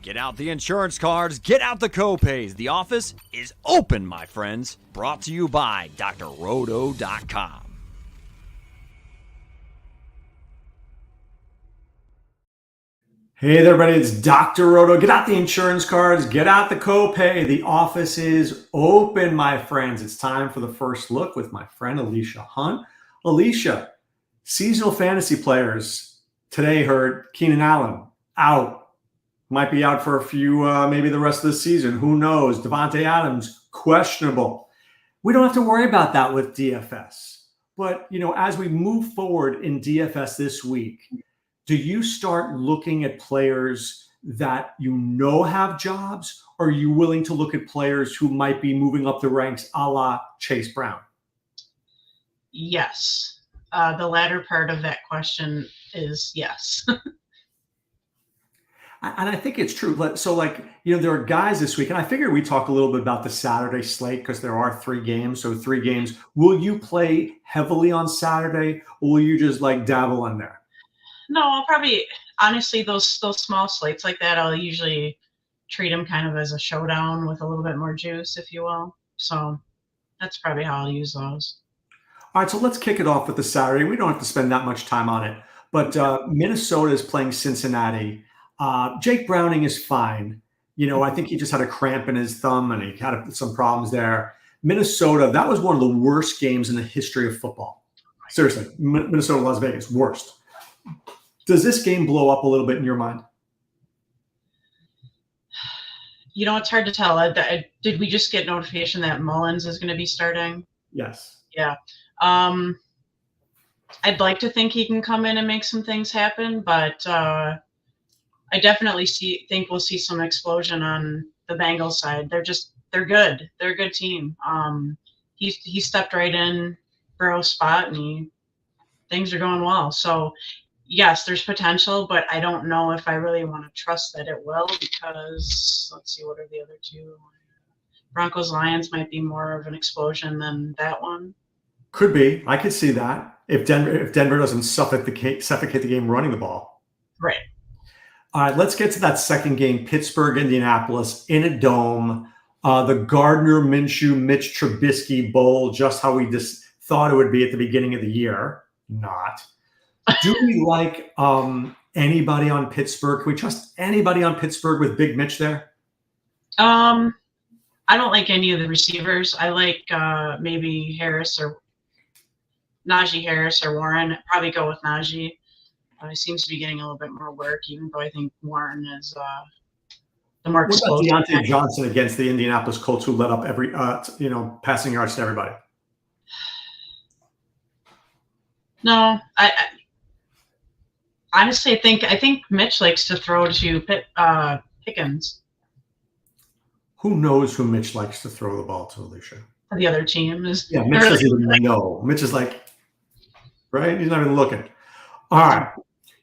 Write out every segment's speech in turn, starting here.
Get out the insurance cards, get out the copays. The office is open, my friends. Brought to you by drroto.com. Hey there, everybody, it's Dr. Roto. Get out the insurance cards, get out the copay. The office is open, my friends. It's time for the first look with my friend Alisha Hunt. Alisha, seasonal fantasy players today heard Keenan Allen out. Might be out for a few, maybe the rest of the season. Who knows? Devontae Adams, questionable. We don't have to worry about that with DFS. But, as we move forward in DFS this week, do you start looking at players that have jobs, or are you willing to look at players who might be moving up the ranks a la Chase Brown? Yes. The latter part of that question is yes. And I think it's true. So, there are guys this week, and I figured we talk a little bit about the Saturday slate because there are 3 games. So 3 games. Will you play heavily on Saturday, or will you just dabble in there? No, I'll probably, honestly, those small slates like that, I'll usually treat them kind of as a showdown with a little bit more juice, if you will. So that's probably how I'll use those. All right, so let's kick it off with the Saturday. We don't have to spend that much time on it. But Minnesota is playing Cincinnati. Jake Browning is fine. I think he just had a cramp in his thumb and he had some problems there. Minnesota, that was one of the worst games in the history of football. Seriously, Minnesota, Las Vegas, worst. Does this game blow up a little bit in your mind? It's hard to tell. Did we just get notification that Mullins is going to be starting? Yes. Yeah. I'd like to think he can come in and make some things happen, but I definitely think we'll see some explosion on the Bengals side. They're good. They're a good team. He stepped right in Burrow's spot and things are going well. So yes, there's potential, but I don't know if I really want to trust that it will because let's see, what are the other 2? Broncos Lions might be more of an explosion than that one. Could be. I could see that if Denver doesn't suffocate the game running the ball. Right. All right, let's get to that second game, Pittsburgh, Indianapolis, in a dome. The Gardner Minshew, Mitch Trubisky Bowl, just how we just thought it would be at the beginning of the year. Not. Do we like anybody on Pittsburgh? Can we trust anybody on Pittsburgh with Big Mitch there? I don't like any of the receivers. I like maybe Najee Harris or Warren. I'd probably go with Najee. He seems to be getting a little bit more work, even though I think Warren is the more explosive. What about Deontay Johnson against the Indianapolis Colts, who let up every passing yards to everybody? No, I honestly I think Mitch likes to throw to Pickens. Who knows who Mitch likes to throw the ball to, Alisha? The other team is. Yeah, Mitch doesn't even know. Mitch is right? He's not even looking. All right.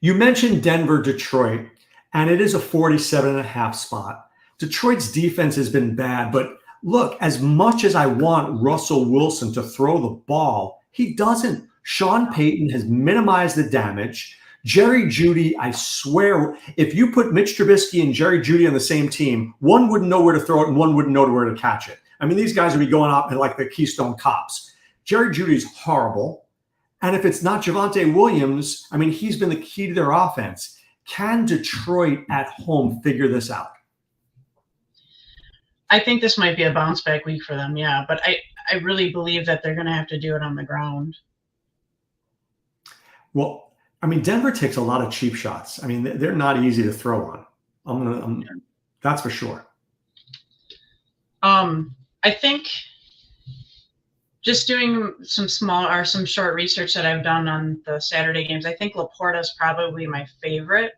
You mentioned Denver, Detroit, and it is a 47.5 spot. Detroit's defense has been bad, but look, as much as I want Russell Wilson to throw the ball, he doesn't. Sean Payton has minimized the damage. Jerry Jeudy, I swear, if you put Mitch Trubisky and Jerry Jeudy on the same team, one wouldn't know where to throw it and one wouldn't know where to catch it. I mean, these guys would be going up like the Keystone Cops. Jerry Jeudy's horrible. And if it's not Javonte Williams, I mean, he's been the key to their offense. Can Detroit at home figure this out? I think this might be a bounce back week for them, yeah. But I really believe that they're going to have to do it on the ground. Well, I mean, Denver takes a lot of cheap shots. I mean, they're not easy to throw on. That's for sure. I think just doing some short research that I've done on the Saturday games, I think Laporta is probably my favorite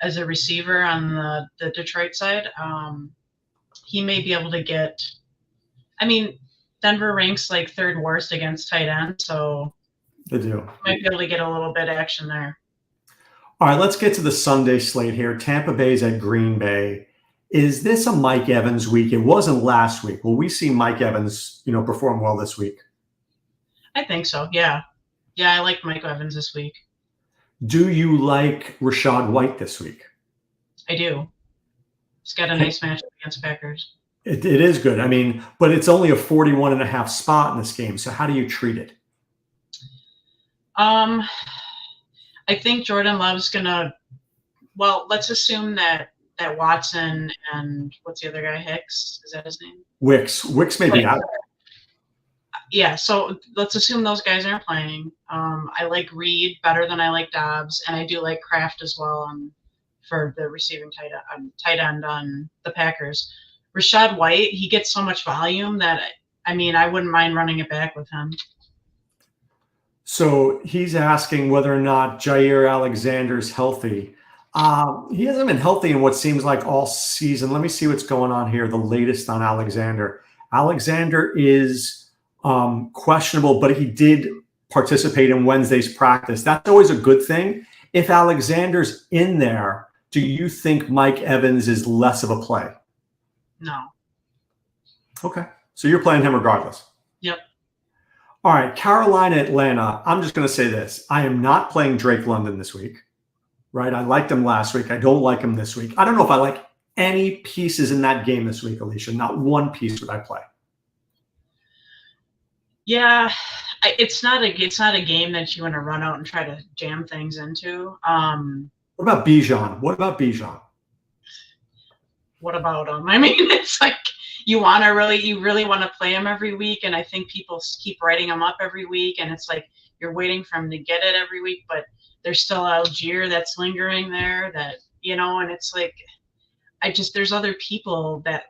as a receiver on the Detroit side. He may be able to get – I mean, Denver ranks like 3rd worst against tight end, so they do. Might be able to get a little bit of action there. All right, let's get to the Sunday slate here. Tampa Bay's at Green Bay. Is this a Mike Evans week? It wasn't last week. Will we see Mike Evans, perform well this week? I think so, yeah. Yeah, I like Mike Evans this week. Do you like Rachaad White this week? I do. He's got a nice matchup against Packers. It is good. I mean, but it's only a 41.5 spot in this game. So how do you treat it? I think Jordan Love's gonna. Well, let's assume that Watson and what's the other guy? Hicks, is that his name? Wicks may be out. Yeah, so let's assume those guys aren't playing. I like Reed better than I like Dobbs, and I do like Kraft as well for the receiving tight end on the Packers. Rashad White, he gets so much volume that, I mean, I wouldn't mind running it back with him. So he's asking whether or not Jair Alexander's healthy. He hasn't been healthy in what seems like all season. Let me see what's going on here. The latest on Alexander. Alexander is questionable, but he did participate in Wednesday's practice. That's always a good thing. If Alexander's in there, do you think Mike Evans is less of a play? No. Okay. So you're playing him regardless. Yep. All right. Carolina, Atlanta. I'm just going to say this. I am not playing Drake London this week. Right? I liked him last week. I don't like him this week. I don't know if I like any pieces in that game this week, Alisha. Not one piece would I play. Yeah. It's not a game that you want to run out and try to jam things into. What about Bijan? What about him? I mean, it's like you really want to play him every week, and I think people keep writing him up every week, and it's like you're waiting for him to get it every week, but there's still Algier that's lingering there that, and it's like there's other people that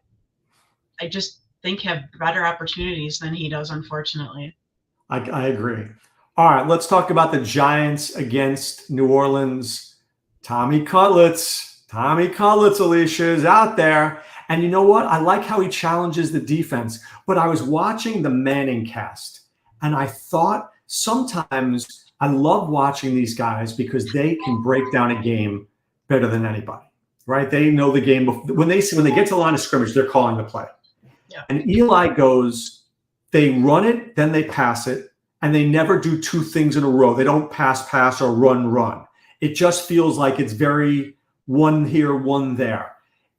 I just think have better opportunities than he does, unfortunately. I agree. All right, let's talk about the Giants against New Orleans. Tommy Cutlets, Alisha, is out there. And you know what? I like how he challenges the defense. But I was watching the Manning cast, and I thought sometimes I love watching these guys because they can break down a game better than anybody, right? They know the game. When they get to the line of scrimmage, they're calling the play. Yeah. And Eli goes, they run it, then they pass it, and they never do two things in a row. They don't pass, or run. It just feels like it's very one here, one there.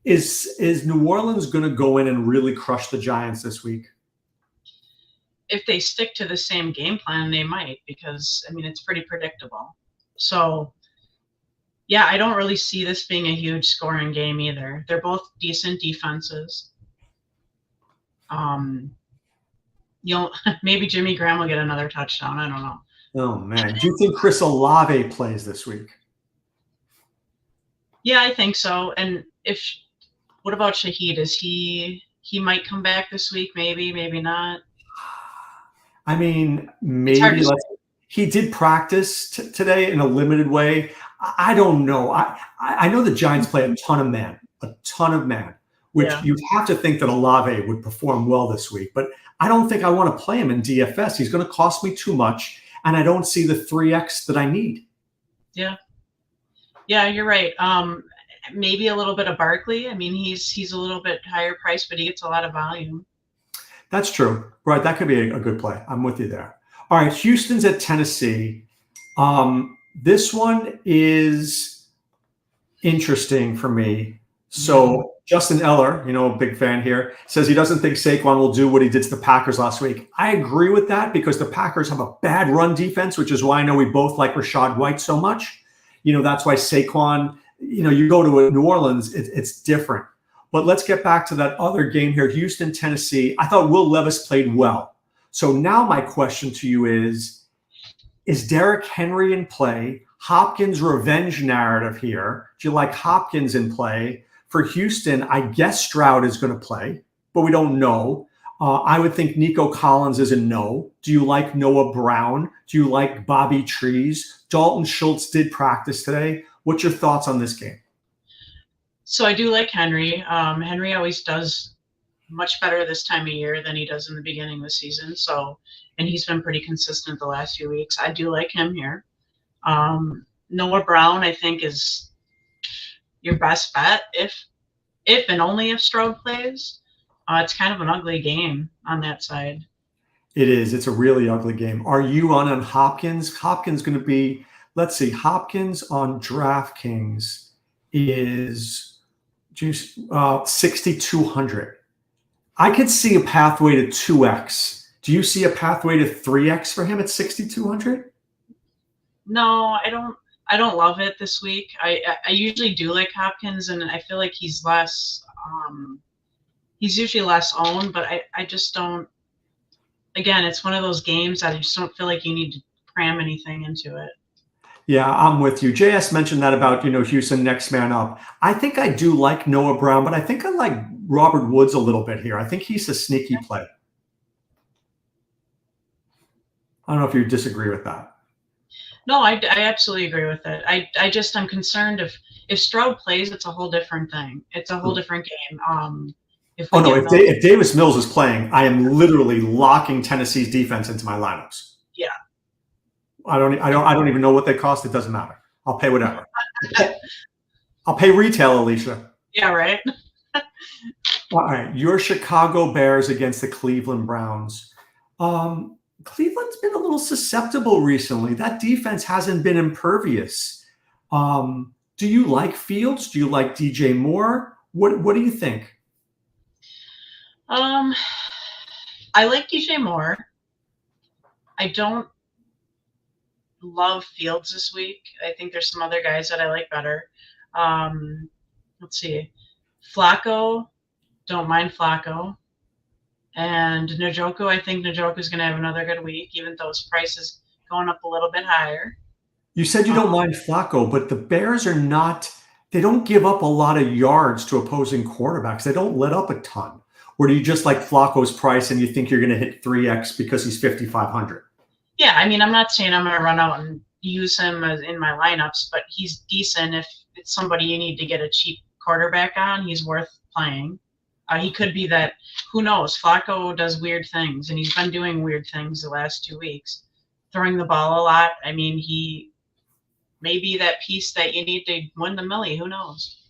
Is New Orleans going to go in and really crush the Giants this week? If they stick to the same game plan, they might, because, I mean, it's pretty predictable. So, yeah, I don't really see this being a huge scoring game either. They're both decent defenses. Maybe Jimmy Graham will get another touchdown. I don't know. Oh, man. Do you think Chris Olave plays this week? Yeah, I think so. And what about Shaheed? He might come back this week, maybe not. I mean, maybe he did practice today in a limited way. I don't know. I know the Giants play a ton of man, which you'd have to think that Olave would perform well this week. But I don't think I want to play him in DFS. He's going to cost me too much, and I don't see the 3X that I need. Yeah, you're right. Maybe a little bit of Barkley. I mean, he's a little bit higher priced, but he gets a lot of volume. That's true. Right. That could be a good play. I'm with you there. All right. Houston's at Tennessee. This one is interesting for me. So Justin Eller, a big fan here, says he doesn't think Saquon will do what he did to the Packers last week. I agree with that because the Packers have a bad run defense, which is why I know we both like Rashad White so much. That's why Saquon, you go to New Orleans, it's different. But let's get back to that other game here, Houston, Tennessee. I thought Will Levis played well. So now my question to you is Derrick Henry in play? Hopkins revenge narrative here. Do you like Hopkins in play? For Houston, I guess Stroud is going to play, but we don't know. I would think Nico Collins is a no. Do you like Noah Brown? Do you like Bobby Trees? Dalton Schultz did practice today. What's your thoughts on this game? So I do like Henry. Henry always does much better this time of year than he does in the beginning of the season. And he's been pretty consistent the last few weeks. I do like him here. Noah Brown, I think, is your best bet if and only if Stroud plays. It's kind of an ugly game on that side. It is. It's a really ugly game. Are you on Hopkins? Hopkins going to be, let's see, Hopkins on DraftKings is Juice 6,200. I could see a pathway to 2x. Do you see a pathway to 3x for him at 6,200? No, I don't. I don't love it this week. I usually do like Hopkins, and I feel like he's less. He's usually less owned, but I just don't. Again, it's one of those games that I just don't feel like you need to cram anything into it. Yeah, I'm with you. JS mentioned that about, Houston next man up. I think I do like Noah Brown, but I think I like Robert Woods a little bit here. I think he's a sneaky play. I don't know if you disagree with that. No, I absolutely agree with it. I'm concerned if Stroud plays, it's a whole different thing. It's a whole different game. If Davis Mills is playing, I am literally locking Tennessee's defense into my lineups. Yeah. I don't even know what they cost. It doesn't matter. I'll pay whatever. I'll pay retail, Alisha. Yeah, right. All right. Your Chicago Bears against the Cleveland Browns. Cleveland's been a little susceptible recently. That defense hasn't been impervious. Do you like Fields? Do you like DJ Moore? What do you think? I like DJ Moore. I don't love Fields this week. I think there's some other guys that I like better. Let's see. Flacco, don't mind Flacco. And Njoku, I think Njoku is going to have another good week, even though his price is going up a little bit higher. You said you don't mind Flacco, but the Bears are not – they don't give up a lot of yards to opposing quarterbacks. They don't let up a ton. Or do you just like Flacco's price and you think you're going to hit 3x because he's 5,500? Yeah, I mean, I'm not saying I'm going to run out and use him in my lineups, but he's decent. If it's somebody you need to get a cheap quarterback on, he's worth playing. He could be that. Who knows? Flacco does weird things, and he's been doing weird things the last 2 weeks, throwing the ball a lot. I mean, he may be that piece that you need to win the Millie. Who knows?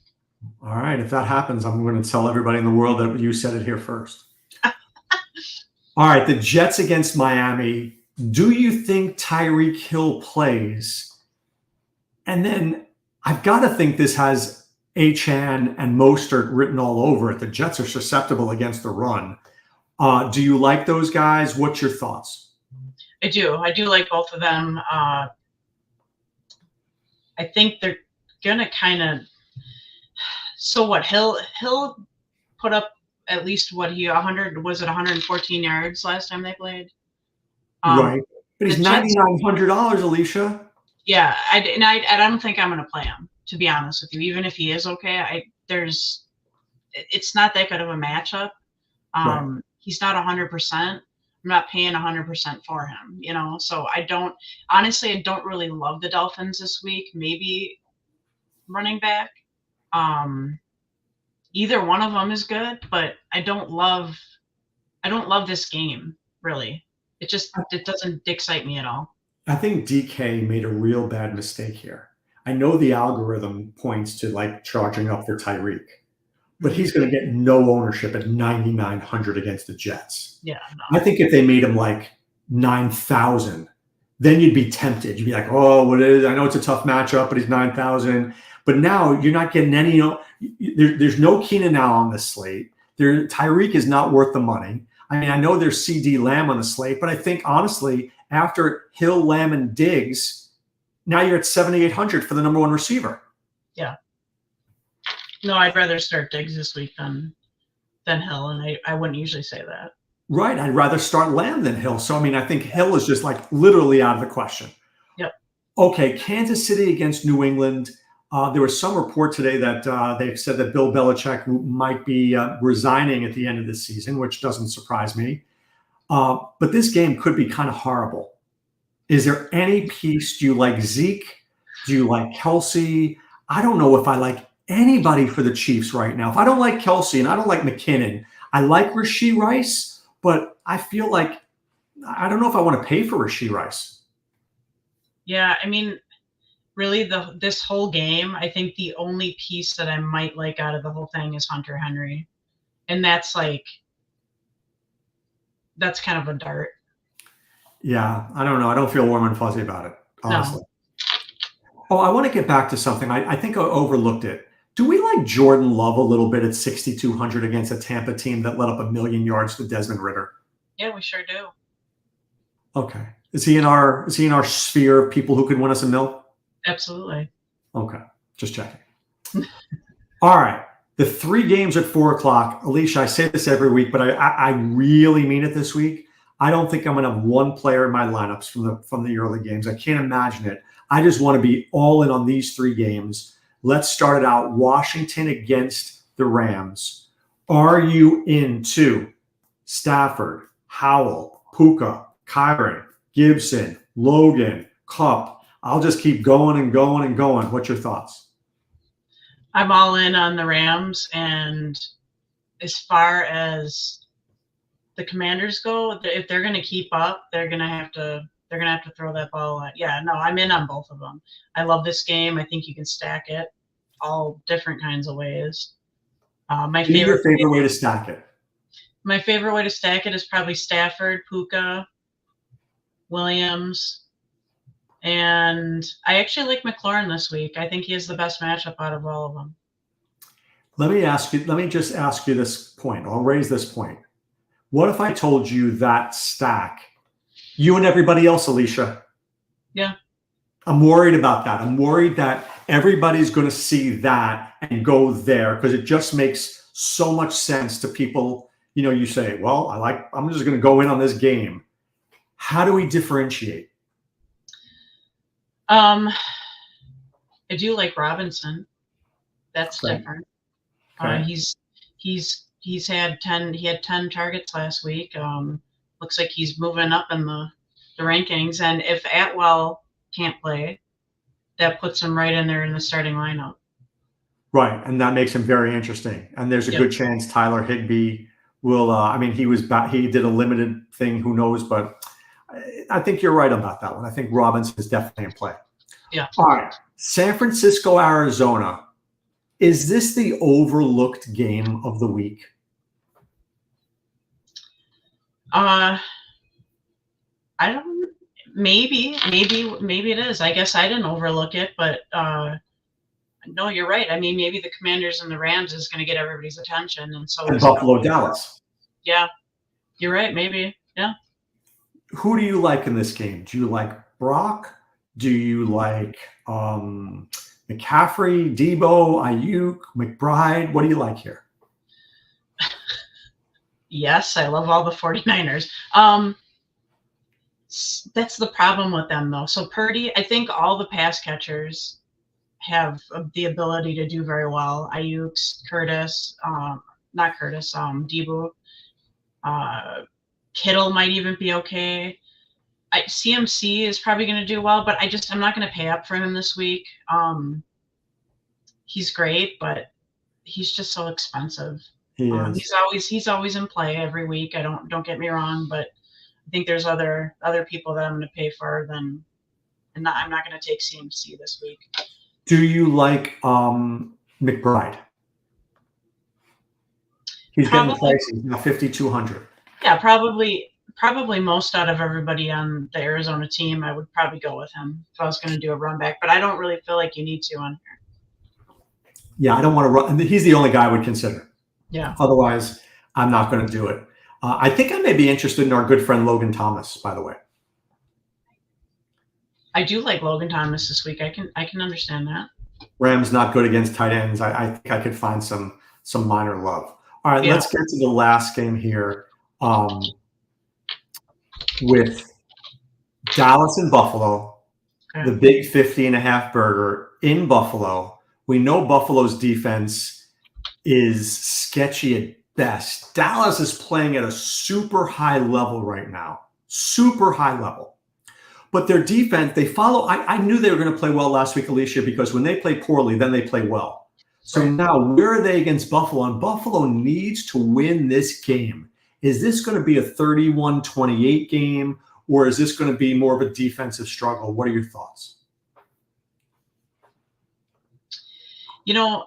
All right. If that happens, I'm going to tell everybody in the world that you said it here first. All right. The Jets against Miami. Do you think Tyreek Hill plays? And then I've got to think this has Achane and Mostert written all over it. The Jets are susceptible against the run. Do you like those guys? What's your thoughts? I do. I do like both of them. I think they're going to kind of – so what? Hill put up at least 114 yards last time they played? Right. But he's $9,900, Alisha. Yeah. I don't think I'm going to play him, to be honest with you. Even if he is okay, it's not that good of a matchup. Right. He's not 100%. I'm not paying 100% for him, So I don't really love the Dolphins this week. Maybe running back. Either one of them is good, but I don't love this game, really. It doesn't excite me at all. I think DK made a real bad mistake here. I know the algorithm points to like charging up for Tyreek, but he's going to get no ownership at 9,900 against the Jets. Yeah. No. I think if they made him like 9,000, then you'd be tempted. You'd be like, oh, what is? I know it's a tough matchup, but he's 9,000. But now you're not getting any. There's no Keenan now on the slate. Tyreek is not worth the money. I mean, I know there's CD Lamb on the slate, but I think honestly, after Hill, Lamb, and Diggs, now you're at 7,800 for the number one receiver. Yeah. No, I'd rather start Diggs this week than Hill, and I wouldn't usually say that. Right. I'd rather start Lamb than Hill. So, I mean, I think Hill is just like literally out of the question. Yep. Okay, Kansas City against New England. There was some report today that they've said that Bill Belichick might be resigning at the end of the season, which doesn't surprise me. But this game could be kind of horrible. Is there any piece? Do you like Zeke? Do you like Kelsey? I don't know if I like anybody for the Chiefs right now. If I don't like Kelsey and I don't like McKinnon, I like Rashee Rice, but I feel like I don't know if I want to pay for Rashee Rice. Yeah, I mean, really, this whole game, I think the only piece that I might like out of the whole thing is Hunter Henry, and that's kind of a dart. Yeah, I don't know. I don't feel warm and fuzzy about it, honestly. No. Oh, I want to get back to something. I think I overlooked it. Do we like Jordan Love a little bit at 6,200 against a Tampa team that let up 1,000,000 yards to Desmond Ridder? Yeah, we sure do. Okay. Is he in our sphere of people who could win us a mill? Absolutely. Okay. Just checking. All right. The 3 games at 4:00. Alisha, I say this every week, but I really mean it this week. I don't think I'm going to have one player in my lineups from the early games. I can't imagine it. I just want to be all in on these 3 games. Let's start it out. Washington against the Rams. Are you into Stafford, Howell, Puka, Kyron, Gibson, Logan, Kupp? I'll just keep going and going and going. What's your thoughts? I'm all in on the Rams, and as far as the Commanders go, if they're going to keep up, they're going to have to throw that ball out. Yeah, no, I'm in on both of them. I love this game. I think you can stack it all different kinds of ways. My favorite way to stack it. My favorite way to stack it is probably Stafford, Puka, Williams, and I actually like McLaurin this week. I think he has the best matchup out of all of them. Let me just ask you this point. I'll raise this point. What if I told you that stack, you and everybody else, Alisha? Yeah. I'm worried about that. I'm worried that everybody's going to see that and go there because it just makes so much sense to people. You know, you say, well, I'm just going to go in on this game. How do we differentiate? I do like Robinson. That's different. Okay. He had 10 targets last week. Looks like he's moving up in the rankings. And if Atwell can't play, that puts him right in there in the starting lineup. Right, and that makes him very interesting. And there's a good chance Tyler Higbee will. He did a limited thing. Who knows? But I think you're right about that one. I think Robinson is definitely in play. Yeah. All right, San Francisco, Arizona. Is this the overlooked game of the week? I don't. Maybe it is. I guess I didn't overlook it, but no, you're right. I mean, maybe the Commanders and the Rams is going to get everybody's attention, and so and Buffalo, Dallas. Yeah, you're right. Maybe. Yeah. Who do you like in this game? Do you like Brock? Do you like McCaffrey, Debo, Ayuk, McBride? What do you like here? Yes, I love all the 49ers. That's the problem with them, though. So Purdy, I think all the pass catchers have the ability to do very well. Ayuk, Debo. Kittle might even be okay. CMC is probably going to do well, but I'm not going to pay up for him this week. He's great, but he's just so expensive. He's always in play every week. Don't get me wrong, but I think there's other people that I'm going to pay for I'm not going to take CMC this week. Do you like McBride? He's getting pricey now, 5,200. Yeah, probably most out of everybody on the Arizona team, I would probably go with him if I was going to do a run back, but I don't really feel like you need to on here. Yeah, I don't want to run. He's the only guy I would consider. Yeah. Otherwise, I'm not going to do it. I think I may be interested in our good friend Logan Thomas, by the way. I do like Logan Thomas this week. I can understand that. Rams not good against tight ends. I think I could find some minor love. All right, let's get to the last game here with Dallas and Buffalo, the big 50.5 burger in Buffalo. We know Buffalo's defense is sketchy at best. Dallas is playing at a super high level right now, super high level. But their defense, they follow. I knew they were going to play well last week, Alisha, because when they play poorly, then they play well. So now where are they against Buffalo? And Buffalo needs to win this game. Is this going to be a 31-28 game, or is this going to be more of a defensive struggle? What are your thoughts? You know,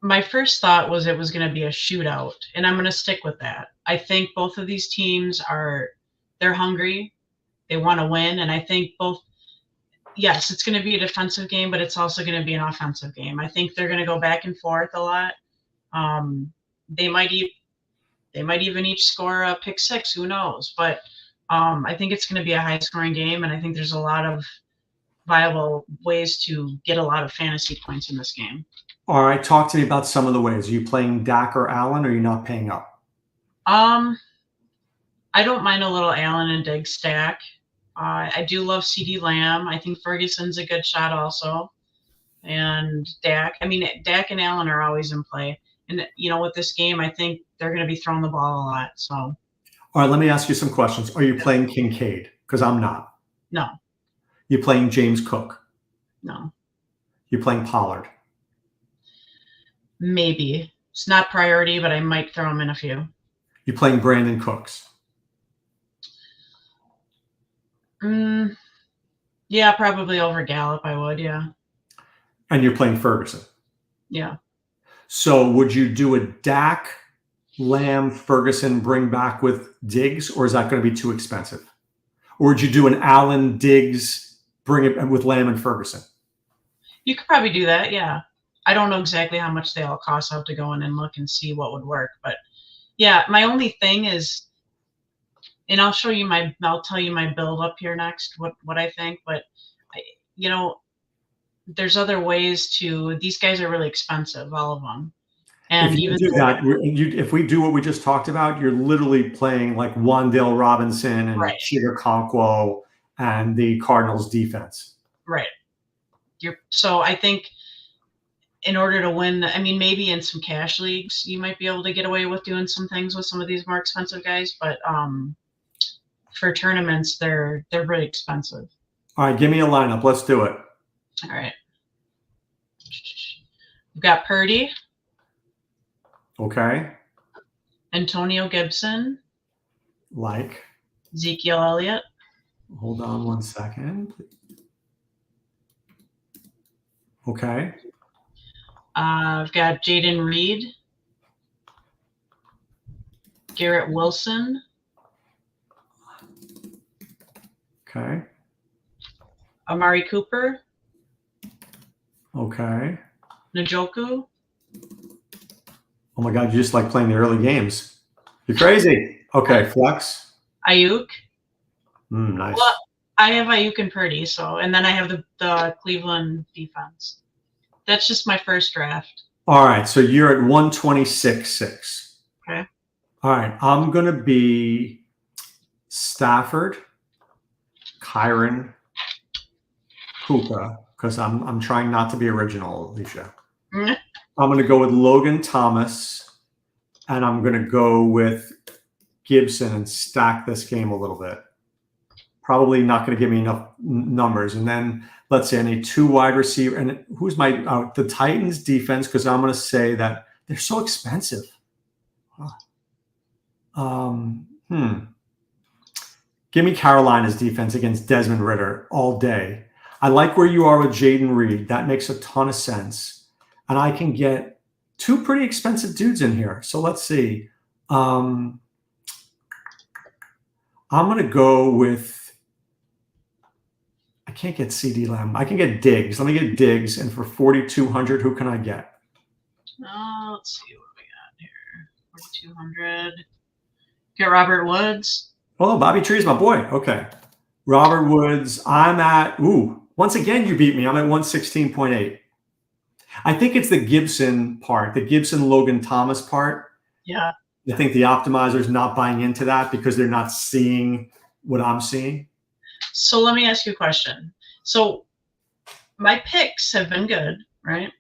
my first thought was it was going to be a shootout, and I'm going to stick with that. I think both of these teams they're hungry. They want to win, and I think yes, it's going to be a defensive game, but it's also going to be an offensive game. I think they're going to go back and forth a lot. They might even each score a pick six. Who knows? But I think it's going to be a high scoring game, and I think there's a lot of viable ways to get a lot of fantasy points in this game. All right, talk to me about some of the ways. Are you playing Dak or Allen, or are you not paying up? I don't mind a little Allen and Diggs stack. I do love CD Lamb. I think Ferguson's a good shot also. And Dak. I mean, Dak and Allen are always in play. And, with this game, I think they're going to be throwing the ball a lot. So. All right, let me ask you some questions. Are you playing Kincaid? Because I'm not. No. You playing James Cook? No. You playing Pollard? Maybe. It's not priority, but I might throw him in a few. You playing Brandon Cooks? Yeah, probably over Gallup, I would, yeah. And you're playing Ferguson? Yeah. So would you do a Dak, Lamb, Ferguson, bring back with Diggs, or is that going to be too expensive? Or would you do an Allen, Diggs, bring it with Lamb and Ferguson? You could probably do that, yeah. I don't know exactly how much they all cost. I'll have to go in and look and see what would work. But yeah, my only thing is, and I'll tell you my build up here next, what I think. But there's other ways to. These guys are really expensive, all of them. And if we do what we just talked about, you're literally playing like Wan'Dale Robinson and Chigakonkwo and the Cardinals defense. Right. So I think in order to win, I mean, maybe in some cash leagues, you might be able to get away with doing some things with some of these more expensive guys, but for tournaments, they're really expensive. All right, give me a lineup. Let's do it. All right. We've got Purdy. Okay. Antonio Gibson. Like. Ezekiel Elliott. Hold on one second. Okay. I've got Jaden Reed. Garrett Wilson. Okay. Amari Cooper. Okay. Njoku. Oh my God, you just like playing the early games. You're crazy. Okay, flex. Ayuk. Nice. Well, I have Ayuk and Purdy, and then I have the Cleveland defense. That's just my first draft. All right, so you're at 126.6. Okay. All right, I'm going to be Stafford, Kyron, Puka, because I'm trying not to be original, Alisha. I'm going to go with Logan Thomas, and I'm going to go with Gibson and stack this game a little bit. Probably not going to give me enough numbers. And then let's say I need 2 wide receiver. And who's the Titans defense? Because I'm going to say that they're so expensive. Give me Carolina's defense against Desmond Ridder all day. I like where you are with Jaden Reed. That makes a ton of sense. And I can get 2 pretty expensive dudes in here. So let's see. I'm going to go with, I can't get CD Lamb. I can get Diggs. Let me get Diggs. And for 4,200, who can I get? Let's see what we got here. 4,200. Get Robert Woods. Oh, Bobby Tree's my boy. Okay. Robert Woods. I'm at, once again, you beat me. I'm at 116.8. I think it's the Gibson part, the Gibson-Logan Thomas part. Yeah. I think the optimizer's not buying into that because they're not seeing what I'm seeing. So let me ask you a question. So my picks have been good, right?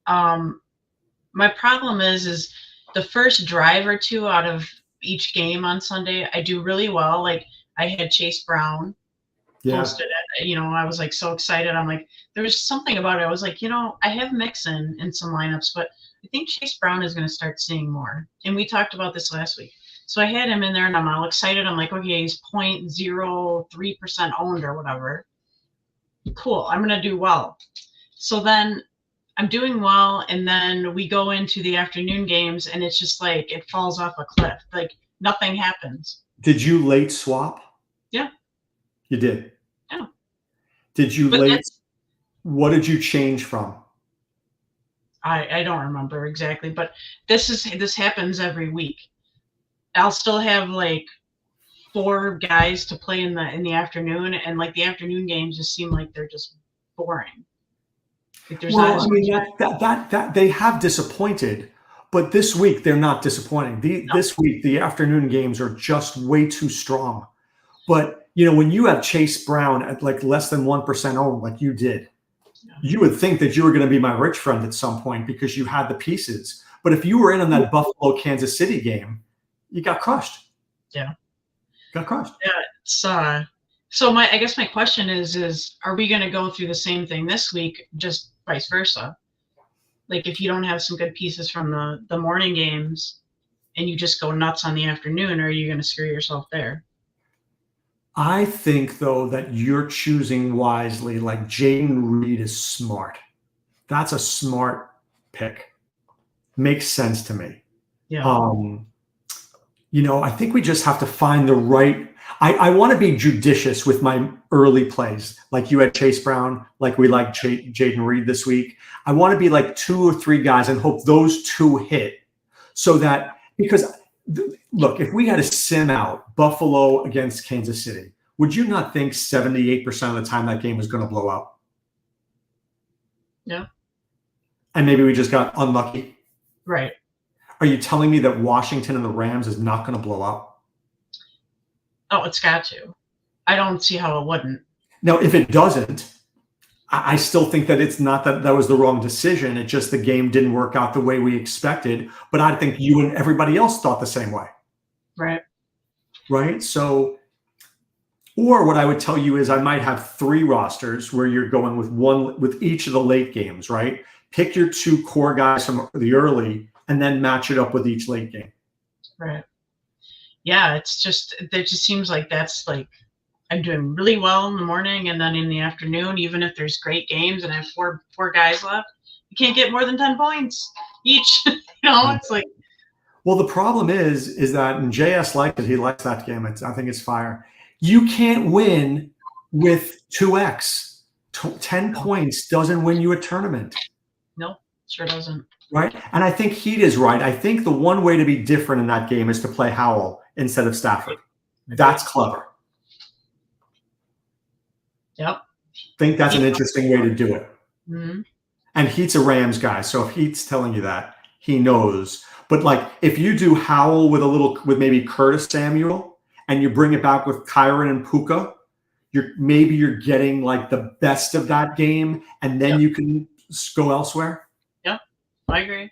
My problem is the first drive or 2 out of each game on Sunday, I do really well. Like I had Chase Brown posted it. I was like so excited. I'm like, there was something about it. I was like, I have Mixon in some lineups, but I think Chase Brown is going to start seeing more. And we talked about this last week. So I had him in there and I'm all excited. I'm like, okay, he's 0.03% owned or whatever. Cool. I'm going to do well. So then I'm doing well. And then we go into the afternoon games and it's just like, it falls off a cliff. Like nothing happens. Did you late swap? Yeah. You did? Yeah. Did you But late? What did you change from? I don't remember exactly, but this happens every week. I'll still have like 4 guys to play in the afternoon, and like the afternoon games just seem like they're just boring. Like there's not Well, as I mean much. that they have disappointed, but this week they're not disappointing. No. This week the afternoon games are just way too strong. But you know, when you have Chase Brown at like less than 1% owned, like you did, you would think that you were going to be my rich friend at some point because you had the pieces. But if you were in on that Buffalo Kansas City game, you got crushed. Yeah. Got crushed. Yeah, it's so I guess my question is are we going to go through the same thing this week, just vice versa? Like if you don't have some good pieces from the morning games and you just go nuts on the afternoon, are you going to screw yourself there? I think though that you're choosing wisely. Like Jaden Reed is smart. That's a smart pick. Makes sense to me. Yeah. You know, I think we just have to find the right. I want to be judicious with my early plays. Like you had Chase Brown, like we like Jaden Reed this week. I want to be like 2 or 3 guys and hope those 2 hit. So that, because look, if we had a sim out Buffalo against Kansas City, would you not think 78% of the time that game was going to blow up? Yeah. And maybe we just got unlucky. Right. Are you telling me that Washington and the Rams is not going to blow up? Oh, it's got to. I don't see how it wouldn't. Now, if it doesn't, I still think that it's not that was the wrong decision. It's just the game didn't work out the way we expected. But I think you and everybody else thought the same way. Right. Right. So, or what I would tell you is I might have 3 rosters where you're going with each of the late games, right? Pick your 2 core guys from the early and then match it up with each late game. Right. Yeah, it just seems like that's like I'm doing really well in the morning, and then in the afternoon, even if there's great games and I have four guys left, you can't get more than 10 points each. It's like. Well, the problem is that, and JS liked it. He likes that game. I think it's fire. You can't win with 2x. 10 points doesn't win you a tournament. No, sure doesn't. Right. And I think Heat is right. I think the one way to be different in that game is to play Howell instead of Stafford. That's clever. Yep. I think that's an interesting way to do it. Mm-hmm. And Heat's a Rams guy. So if Heat's telling you that, he knows. But like if you do Howell with maybe Curtis Samuel and you bring it back with Kyron and Puka, you're getting like the best of that game, and then you can go elsewhere. I agree.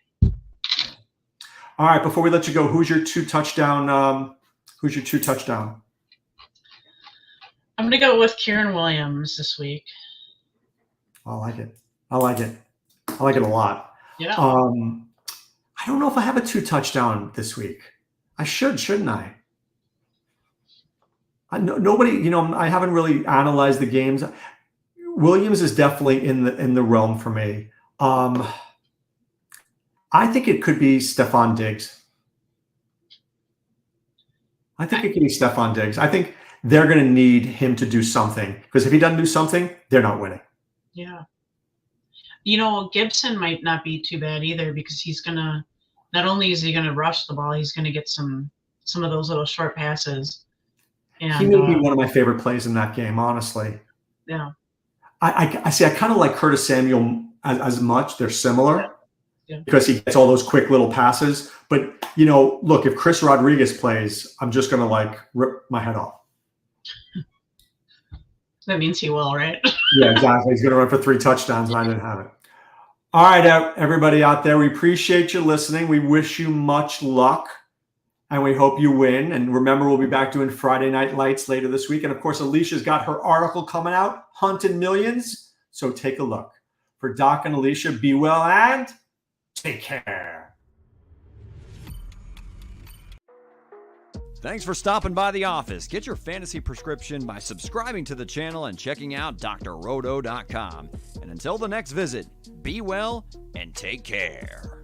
All right. Before we let you go, who's your 2 touchdown? Who's your 2 touchdown? I'm gonna go with Kieran Williams this week. I like it. I like it a lot. Yeah. I don't know if I have a 2 touchdown this week. I shouldn't I? Nobody. I haven't really analyzed the games. Williams is definitely in the realm for me. I think it could be Stephon Diggs. I think they're going to need him to do something, because if he doesn't do something, they're not winning. Yeah. Gibson might not be too bad either, because he's going to – not only is he going to rush the ball, he's going to get some of those little short passes. And, he may be one of my favorite plays in that game, honestly. Yeah. I see. I kind of like Curtis Samuel as much. They're similar. Yeah. Because he gets all those quick little passes. But, look, if Chris Rodriguez plays, I'm just going to rip my head off. That means he will, right? Yeah, exactly. He's going to run for 3 touchdowns, and I didn't have it. All right, everybody out there, we appreciate you listening. We wish you much luck, and we hope you win. And remember, we'll be back doing Friday Night Lights later this week. And, of course, Alicia's got her article coming out, Hunting Millions. So take a look. For Doc and Alisha, be well and take care. Thanks for stopping by the office. Get your fantasy prescription by subscribing to the channel and checking out drrodo.com. And until the next visit, be well and take care.